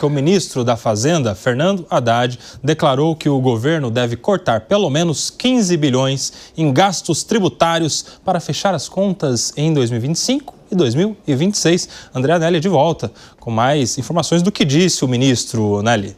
O ministro da Fazenda, Fernando Haddad, declarou que o governo deve cortar pelo menos 15 bilhões em gastos tributários para fechar as contas em 2025 e 2026. André Anelli de volta com mais informações do que disse o ministro. Anelli.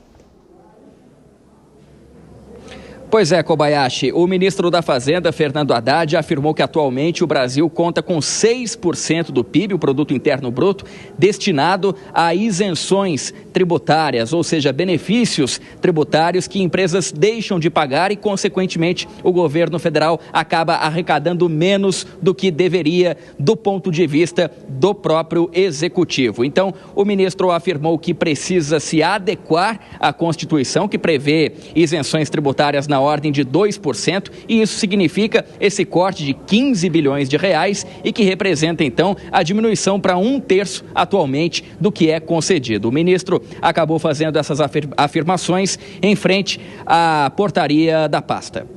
Pois é, Kobayashi, o ministro da Fazenda, Fernando Haddad, afirmou que atualmente o Brasil conta com 6% do PIB, o Produto Interno Bruto, destinado a isenções tributárias, ou seja, benefícios tributários que empresas deixam de pagar e, consequentemente, o governo federal acaba arrecadando menos do que deveria do ponto de vista do próprio executivo. Então, o ministro afirmou que precisa se adequar à Constituição, que prevê isenções tributárias na ordem de 2%, e isso significa esse corte de 15 bilhões de reais e que representa, então, a diminuição para 1/3 atualmente do que é concedido. O ministro acabou fazendo essas afirmações em frente à portaria da pasta.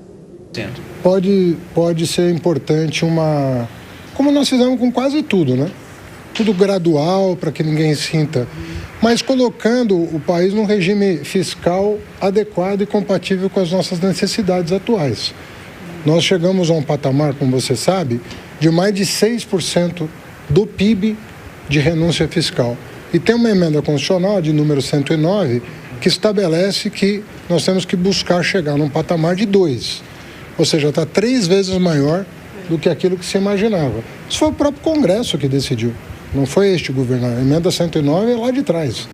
Pode ser importante como nós fizemos com quase tudo, né? Tudo gradual para que ninguém sinta, mas colocando o país num regime fiscal adequado e compatível com as nossas necessidades atuais. Nós chegamos a um patamar, como você sabe, de mais de 6% do PIB de renúncia fiscal. E tem uma emenda constitucional de número 109 que estabelece que nós temos que buscar chegar num patamar de 2%. Ou seja, está 3 vezes maior do que aquilo que se imaginava. Isso foi o próprio Congresso que decidiu. Não foi este governo. A emenda 109 é lá de trás.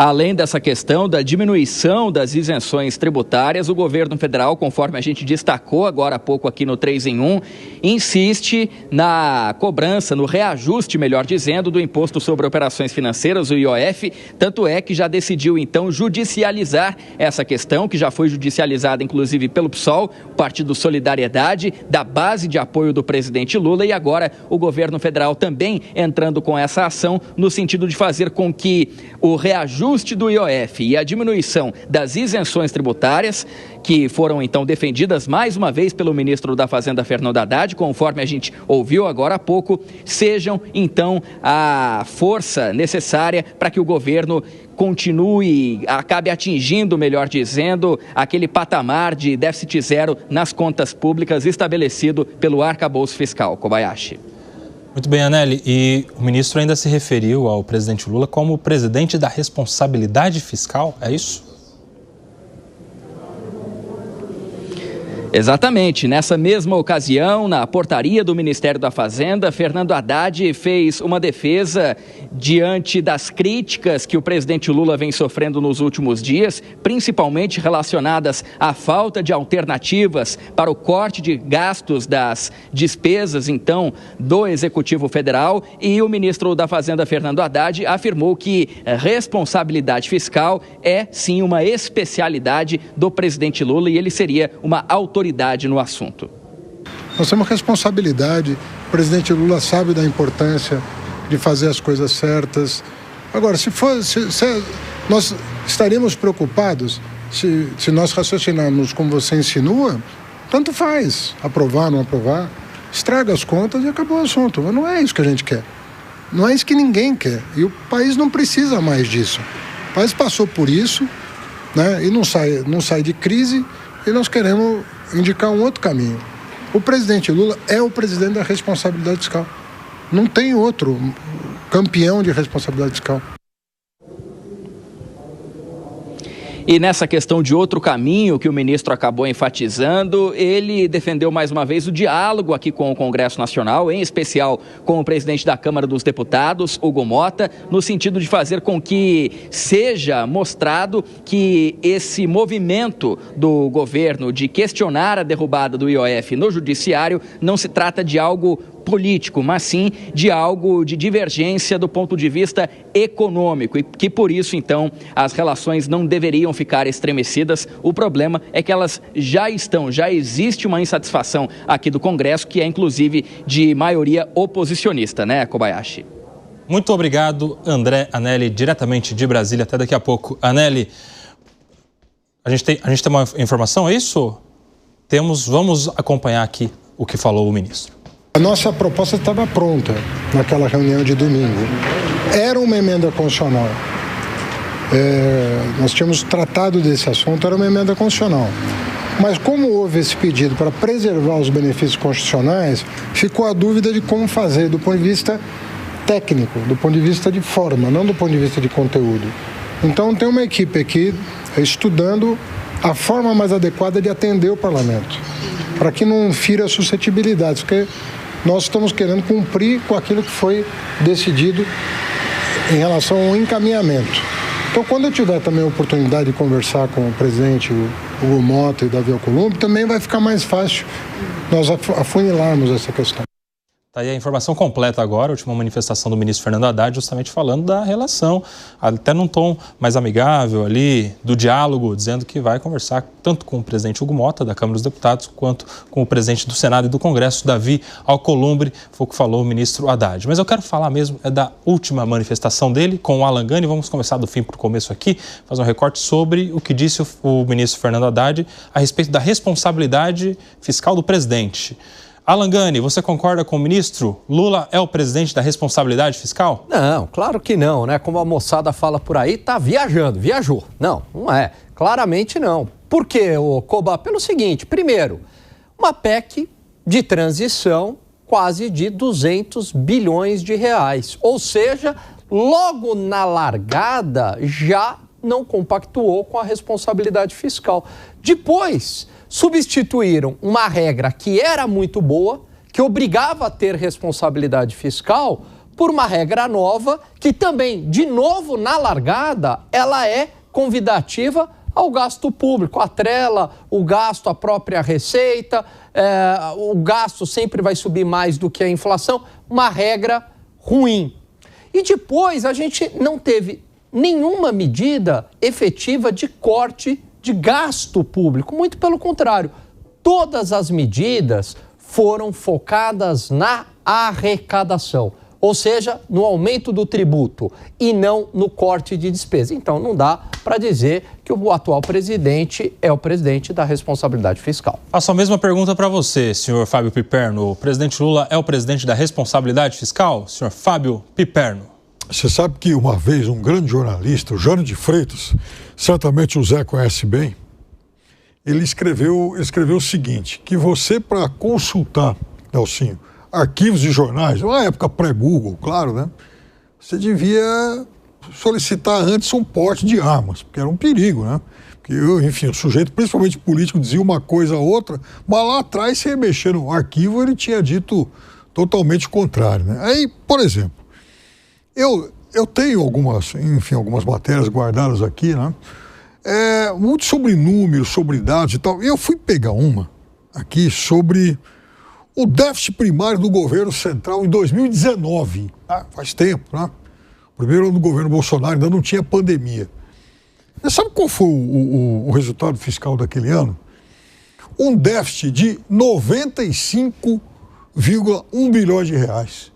Além dessa questão da diminuição das isenções tributárias, o governo federal, conforme a gente destacou agora há pouco aqui no 3 em 1, insiste na cobrança, no reajuste, melhor dizendo, do Imposto sobre Operações Financeiras, o IOF. Tanto é que já decidiu, então, judicializar essa questão, que já foi judicializada, inclusive, pelo PSOL, o Partido Solidariedade, da base de apoio do presidente Lula, e agora o governo federal também entrando com essa ação no sentido de fazer com que o reajuste do IOF e a diminuição das isenções tributárias, que foram então defendidas mais uma vez pelo ministro da Fazenda, Fernando Haddad, conforme a gente ouviu agora há pouco, sejam então a força necessária para que o governo continue, acabe atingindo, melhor dizendo, aquele patamar de déficit zero nas contas públicas estabelecido pelo arcabouço fiscal. Kobayashi. Muito bem, Anelli. E o ministro ainda se referiu ao presidente Lula como presidente da responsabilidade fiscal, é isso? Exatamente. Nessa mesma ocasião, na portaria do Ministério da Fazenda, Fernando Haddad fez uma defesa diante das críticas que o presidente Lula vem sofrendo nos últimos dias, principalmente relacionadas à falta de alternativas para o corte de gastos das despesas, então, do Executivo Federal. E o ministro da Fazenda, Fernando Haddad, afirmou que responsabilidade fiscal é, sim, uma especialidade do presidente Lula e ele seria uma autoridade no assunto. Nós temos responsabilidade, o presidente Lula sabe da importância de fazer as coisas certas. Agora, nós estaríamos preocupados se nós raciocinarmos como você insinua, tanto faz, aprovar, não aprovar, estraga as contas e acabou o assunto. Mas não é isso que a gente quer, não é isso que ninguém quer, e o país não precisa mais disso. O país passou por isso, né, e não sai de crise, e nós queremos indicar um outro caminho. O presidente Lula é o presidente da responsabilidade fiscal. Não tem outro campeão de responsabilidade fiscal. E nessa questão de outro caminho que o ministro acabou enfatizando, ele defendeu mais uma vez o diálogo aqui com o Congresso Nacional, em especial com o presidente da Câmara dos Deputados, Hugo Motta, no sentido de fazer com que seja mostrado que esse movimento do governo de questionar a derrubada do IOF no judiciário não se trata de algo político, mas sim de algo de divergência do ponto de vista econômico e que por isso, então, as relações não deveriam ficar estremecidas. O problema é que elas já existe uma insatisfação aqui do Congresso, que é inclusive de maioria oposicionista, né, Kobayashi? Muito obrigado, André Anelli, diretamente de Brasília. Até daqui a pouco. Anelli, a gente tem uma informação, é isso? Vamos acompanhar aqui o que falou o ministro. A nossa proposta estava pronta naquela reunião de domingo. Era uma emenda constitucional. Nós tínhamos tratado desse assunto, era uma emenda constitucional. Mas como houve esse pedido para preservar os benefícios constitucionais, ficou a dúvida de como fazer do ponto de vista técnico, do ponto de vista de forma, não do ponto de vista de conteúdo. Então tem uma equipe aqui estudando a forma mais adequada de atender o parlamento, para que não fira suscetibilidades, porque nós estamos querendo cumprir com aquilo que foi decidido em relação ao encaminhamento. Então, quando eu tiver também a oportunidade de conversar com o presidente Hugo Mota e Davi Alcolumbre, também vai ficar mais fácil nós afunilarmos essa questão. Tá aí a informação completa agora, a última manifestação do ministro Fernando Haddad, justamente falando da relação, até num tom mais amigável ali, do diálogo, dizendo que vai conversar tanto com o presidente Hugo Mota, da Câmara dos Deputados, quanto com o presidente do Senado e do Congresso, Davi Alcolumbre, foi o que falou o ministro Haddad. Mas eu quero falar mesmo da última manifestação dele com o Alan Gani. Vamos começar do fim para o começo aqui, fazer um recorte sobre o que disse o ministro Fernando Haddad a respeito da responsabilidade fiscal do presidente. Alan Gani, você concorda com o ministro? Lula é o presidente da responsabilidade fiscal? Não, claro que não, né? Como a moçada fala por aí, tá viajou. Não, não é. Claramente não. Por quê, Coba? Pelo seguinte, primeiro, uma PEC de transição quase de 200 bilhões de reais. Ou seja, logo na largada já não compactuou com a responsabilidade fiscal. Depois, substituíram uma regra que era muito boa, que obrigava a ter responsabilidade fiscal, por uma regra nova que também, de novo, na largada, ela é convidativa ao gasto público, atrela o gasto à própria receita, o gasto sempre vai subir mais do que a inflação, uma regra ruim. E depois a gente não teve nenhuma medida efetiva de corte de gasto público, muito pelo contrário. Todas as medidas foram focadas na arrecadação, ou seja, no aumento do tributo e não no corte de despesa. Então não dá para dizer que o atual presidente é o presidente da responsabilidade fiscal. Faço a mesma pergunta para você, senhor Fábio Piperno. O presidente Lula é o presidente da responsabilidade fiscal? Senhor Fábio Piperno. Você sabe que uma vez um grande jornalista, o Jânio de Freitas, certamente o Zé conhece bem, ele escreveu o seguinte, que você, para consultar, Nelsinho, arquivos de jornais, uma época pré-Google, claro, né? Você devia solicitar antes um porte de armas, porque era um perigo, né? Porque, enfim, o sujeito, principalmente político, dizia uma coisa ou outra, mas lá atrás, se mexer no arquivo, ele tinha dito totalmente o contrário, né? Aí, por exemplo, eu tenho algumas matérias guardadas aqui, né? Muito sobre números, sobre dados e tal. E eu fui pegar uma aqui sobre o déficit primário do governo central em 2019. Faz tempo, né? Primeiro ano do governo Bolsonaro, ainda não tinha pandemia. Você sabe qual foi o resultado fiscal daquele ano? Um déficit de 95,1 bilhões de reais.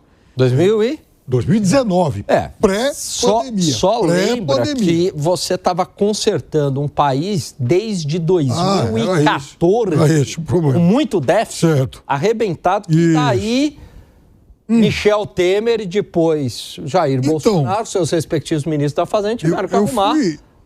2019, pré-pandemia. Só lembra que você estava consertando um país desde 2014, era esse o problema. Com muito déficit, certo, arrebentado, que daí Michel Temer e depois Jair Bolsonaro, seus respectivos ministros da Fazenda, tiveram que arrumar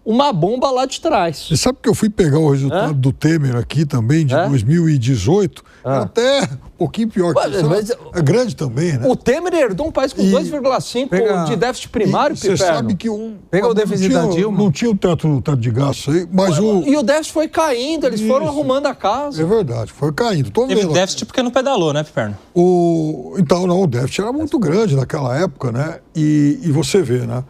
uma bomba lá de trás. Você sabe que eu fui pegar o resultado do Temer aqui também, de 2018, até um pouquinho pior que isso. É grande também, né? O Temer herdou um país com 2,5 de déficit primário, Piperno. Você sabe que pega o déficit da Dilma. Não tinha o teto de gasto aí, mas E o déficit foi caindo, eles foram arrumando a casa. É verdade, foi caindo. Teve déficit porque não pedalou, né, Piperno? Então, não, o déficit era muito grande naquela época, né? E você vê, né?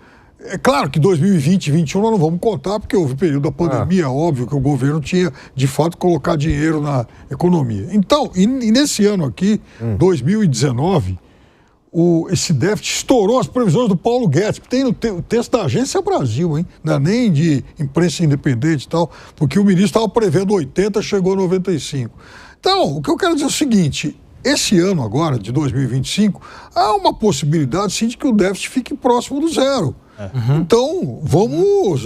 É claro que 2020 e 2021 nós não vamos contar, porque houve o período da pandemia, óbvio que o governo tinha, de fato, colocar dinheiro na economia. Então, e nesse ano aqui, 2019, esse déficit estourou as previsões do Paulo Guedes, que tem no texto da Agência Brasil, hein? Não é nem de imprensa independente e tal, porque o ministro estava prevendo 80, chegou a 95. Então, o que eu quero dizer é o seguinte: esse ano agora, de 2025, há uma possibilidade, sim, de que o déficit fique próximo do zero. Então, vamos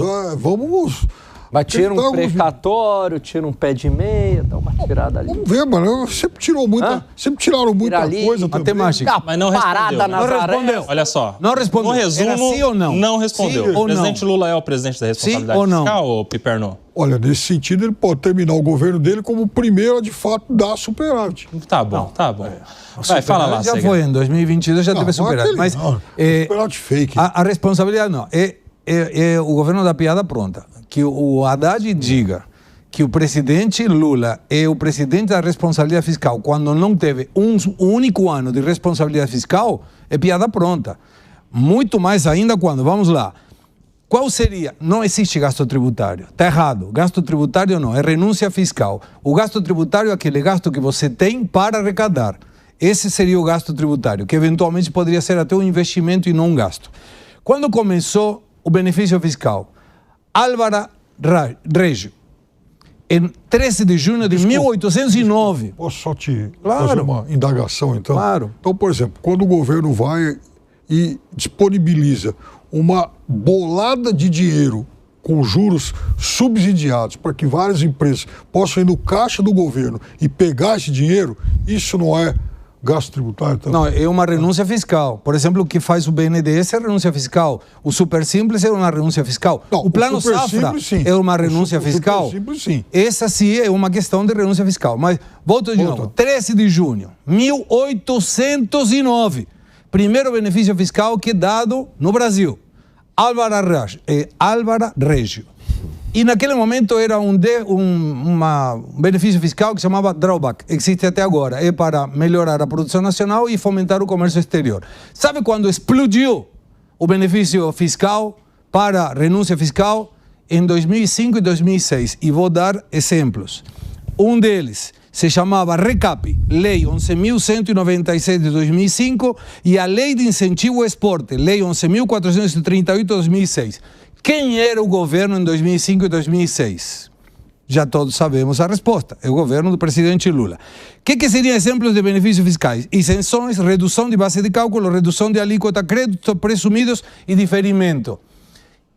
Vai tirar um precatório, tira um pé de meia, dá uma tirada ali. Vamos ver, mano. Sempre tiraram muita coisa. Matemática. Mas não respondeu. Não respondeu. Olha só. Não respondeu. No resumo, Era sim ou não? Não respondeu. Sim o presidente Lula é o presidente da responsabilidade fiscal, ou Piperno? Olha, nesse sentido, ele pode terminar o governo dele como o primeiro a, de fato, dar superávit. Tá bom, tá bom. Vai, fala lá, Já Segra. foi, em 2022 já teve superávit. Mas superávit fake. A responsabilidade não. É o governo da piada pronta. Que o Haddad diga que o presidente Lula é o presidente da responsabilidade fiscal quando não teve um único ano de responsabilidade fiscal, é piada pronta. Muito mais ainda quando, vamos lá, qual seria? Não existe gasto tributário. Está errado. Gasto tributário não, é renúncia fiscal. O gasto tributário é aquele gasto que você tem para arrecadar. Esse seria o gasto tributário, que eventualmente poderia ser até um investimento e não um gasto. Quando começou o benefício fiscal, Álvaro Régio, em 13 de junho de 1809. Posso só te fazer uma indagação, então? Claro. Então, por exemplo, quando o governo vai e disponibiliza uma bolada de dinheiro com juros subsidiados para que várias empresas possam ir no caixa do governo e pegar esse dinheiro, isso não é gasto tributário? Então? Não, é uma renúncia fiscal. Por exemplo, o que faz o BNDES é renúncia fiscal. O Super Simples é uma renúncia fiscal. Não, o Plano Safra é uma renúncia fiscal. Super Simples, sim. Essa sim é uma questão de renúncia fiscal. Mas, volto de novo, 13 de junho de 1809. Primeiro benefício fiscal que é dado no Brasil. Álvaro Régio. E naquele momento era um benefício fiscal que se chamava drawback. Existe até agora. É para melhorar a produção nacional e fomentar o comércio exterior. Sabe quando explodiu o benefício fiscal para renúncia fiscal? Em 2005 e 2006. E vou dar exemplos. Um deles se chamava RECAP, Lei 11.196 de 2005, e a Lei de Incentivo ao Esporte, Lei 11.438 de 2006. Quem era o governo em 2005 e 2006? Já todos sabemos a resposta. É o governo do presidente Lula. O que seriam exemplos de benefícios fiscais? Isenções, redução de base de cálculo, redução de alíquota, créditos presumidos e diferimento.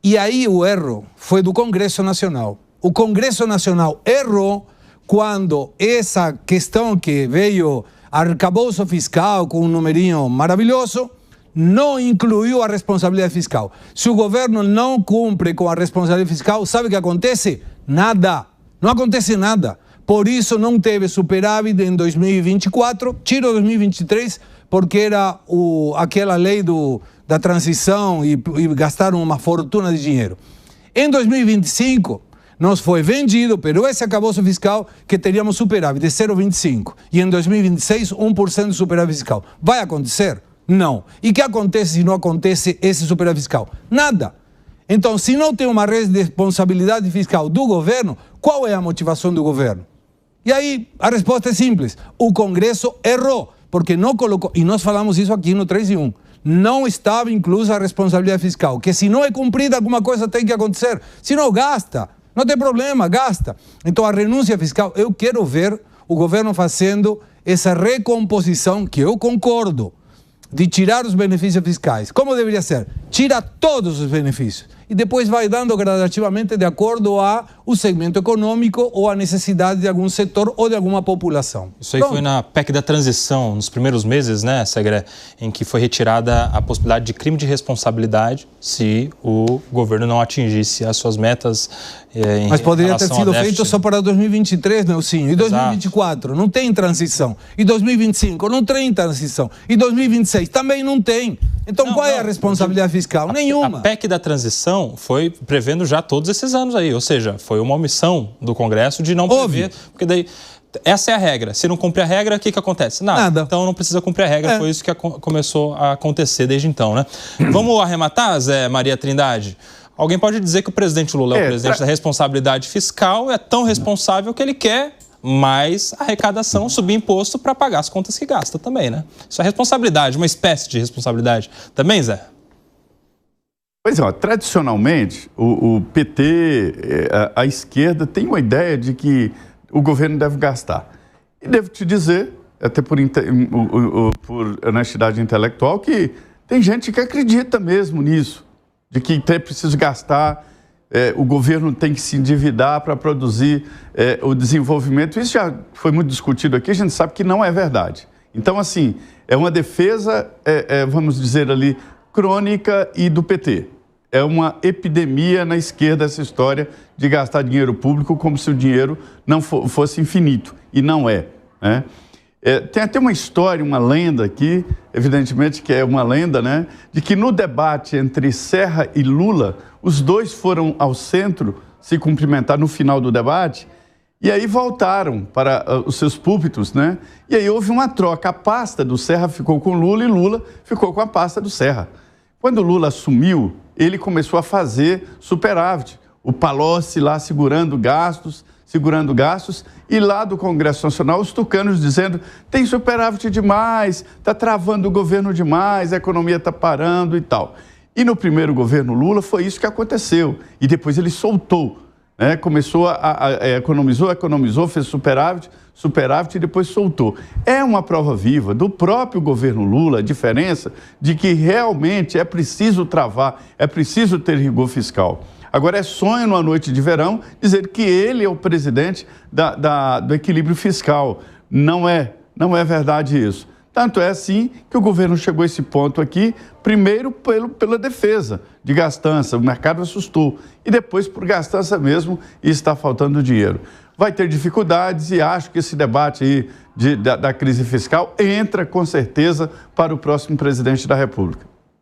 E aí o erro foi do Congresso Nacional. O Congresso Nacional errou quando essa questão que veio arcabouço fiscal com um numerinho maravilhoso não incluiu a responsabilidade fiscal. Se o governo não cumpre com a responsabilidade fiscal, sabe o que acontece? Nada. Não acontece nada. Por isso não teve superávit em 2024, tira 2023, porque era aquela lei da transição e gastaram uma fortuna de dinheiro. Em 2025, nos foi vendido, pero esse acabouço fiscal que teríamos superávit de 0,25. E em 2026, 1% de superávit fiscal. Vai acontecer? Não. E o que acontece se não acontece esse superávit fiscal? Nada. Então, se não tem uma responsabilidade fiscal do governo, qual é a motivação do governo? E aí, a resposta é simples. O Congresso errou, porque não colocou, e nós falamos isso aqui no 3 em 1, não estava inclusa a responsabilidade fiscal, que se não é cumprida, alguma coisa tem que acontecer. Se não, gasta. Não tem problema, gasta. Então, a renúncia fiscal, eu quero ver o governo fazendo essa recomposição, que eu concordo, de tirar os benefícios fiscais. Como deveria ser? Tira todos os benefícios. E depois vai dando gradativamente de acordo ao segmento econômico ou à necessidade de algum setor ou de alguma população. Isso aí foi na PEC da transição, nos primeiros meses, né, Segré, em que foi retirada a possibilidade de crime de responsabilidade se o governo não atingisse as suas metas Mas poderia ter sido feito só para 2023, Nelsinho. E 2024 não tem transição. E 2025 não tem transição. E 2026 também não tem. Então qual é a responsabilidade fiscal? Nenhuma. A PEC da transição foi prevendo já todos esses anos aí. Ou seja, foi uma omissão do Congresso de não prever. Porque daí, essa é a regra. Se não cumprir a regra, o que acontece? Nada. Então não precisa cumprir a regra. Foi isso que começou a acontecer desde então, né? Vamos arrematar, Zé Maria Trindade? Alguém pode dizer que o presidente Lula é o presidente da responsabilidade fiscal, é tão responsável que ele quer mais arrecadação, subir imposto para pagar as contas que gasta também, né? Isso é responsabilidade, uma espécie de responsabilidade. Também, Zé? Pois é, tradicionalmente, o PT, a esquerda, tem uma ideia de que o governo deve gastar. E devo te dizer, até por honestidade intelectual, que tem gente que acredita mesmo nisso, de que é preciso gastar o governo tem que se endividar para produzir o desenvolvimento. Isso já foi muito discutido aqui, a gente sabe que não é verdade. Então, assim, é uma defesa, vamos dizer ali, crônica e do PT. É uma epidemia na esquerda essa história de gastar dinheiro público como se o dinheiro não fosse infinito, e não é, né? Tem até uma história, uma lenda aqui, evidentemente que é uma lenda, né? De que no debate entre Serra e Lula, os dois foram ao centro se cumprimentar no final do debate e aí voltaram para os seus púlpitos, né? E aí houve uma troca. A pasta do Serra ficou com Lula e Lula ficou com a pasta do Serra. Quando Lula assumiu, ele começou a fazer superávit. O Palocci lá segurando gastos, e lá do Congresso Nacional os tucanos dizendo tem superávit demais, está travando o governo demais, a economia está parando e tal. E no primeiro governo Lula foi isso que aconteceu. E depois ele soltou, né? Começou economizou, fez superávit e depois soltou. É uma prova viva do próprio governo Lula, a diferença de que realmente é preciso travar, é preciso ter rigor fiscal. Agora, é sonho numa noite de verão dizer que ele é o presidente do equilíbrio fiscal. Não é verdade isso. Tanto é assim que o governo chegou a esse ponto aqui, primeiro pela defesa de gastança, o mercado assustou, e depois por gastança mesmo e está faltando dinheiro. Vai ter dificuldades e acho que esse debate aí da crise fiscal entra com certeza para o próximo presidente da República.